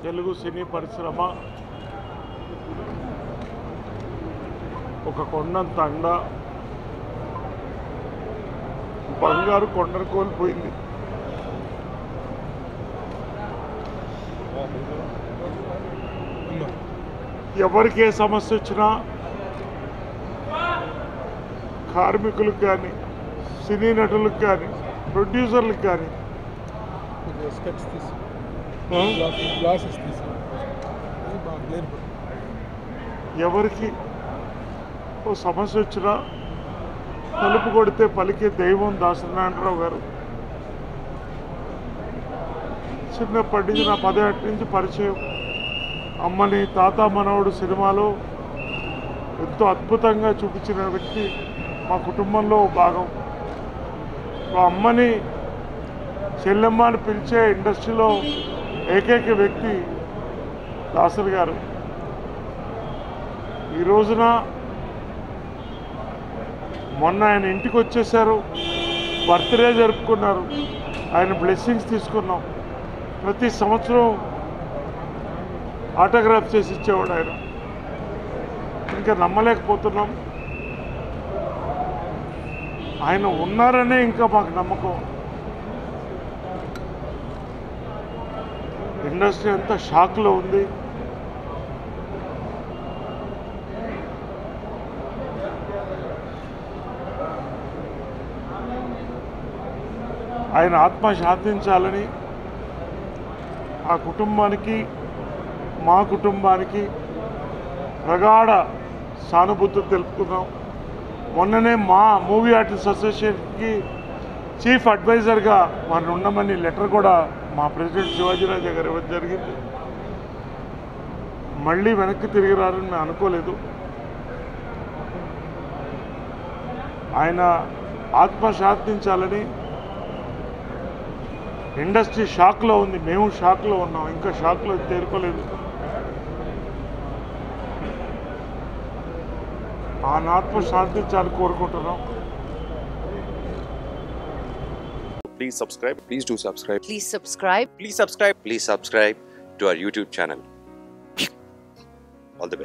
తెలుగు సినీ పరిశ్రమ ఒక కొండంత అండ, బంగారు కొండను కోల్పోయింది. ఎవరికి ఏ సమస్య వచ్చినా కార్మికులకు కానీ, సినీ నటులకు కానీ, ప్రొడ్యూసర్లకు కానీ ఎవరికి ఓ సమస్య వచ్చినా తలుపు కొడితే పలికే దైవం దాసనారాయణరావు గారు. చిన్నప్పటి నుంచి నా 10 ఏళ్ల నుంచి పరిచయం. అమ్మని తాత మనవడు సినిమాలో ఎంతో అద్భుతంగా చూపించిన వ్యక్తి మా కుటుంబంలో భాగం. అమ్మని చెల్లెమ్మ అని పిలిచే ఇండస్ట్రీలో ఏకైక వ్యక్తి దాసరి గారు. ఈ రోజున మొన్న ఆయన ఇంటికి వచ్చేసారు, బర్త్డే జరుపుకున్నారు, ఆయన బ్లెస్సింగ్స్ తీసుకున్నాం. ప్రతి సంవత్సరం ఆటోగ్రాఫ్ చేసి ఇచ్చేవాడు ఆయన. ఇంకా నమ్మలేకపోతున్నాం. ఆయన ఉన్నారనే ఇంకా మాకు నమ్మకం. ఇండస్ట్రీ అంతా షాక్లో ఉంది. ఆయన ఆత్మ శాంతించాలని ఆ కుటుంబానికి, మా కుటుంబానికి ప్రగాఢ సానుభూతి తెలుపుతున్నాం. మొన్ననే మా మూవీ ఆర్టిస్ట్ అసోసియేషన్కి చీఫ్ అడ్వైజర్గా వారిని ఉండమని లెటర్ కూడా మా ప్రెసిడెంట్ శివాజీరాజా గారు ఇవ్వడం జరిగింది. మళ్ళీ వెనక్కి తిరిగి రారని మేము అనుకోలేదు. ఆయన ఆత్మ శాంతించాలని. ఇండస్ట్రీ షాక్లో ఉంది, మేము షాక్లో ఉన్నాం, ఇంకా షాక్లో తేరుకోలేదు. ఆయన ఆత్మ శాంతించాలని కోరుకుంటున్నాం. Please subscribe. Please do subscribe. Please subscribe. Please subscribe. Please subscribe to our YouTube channel.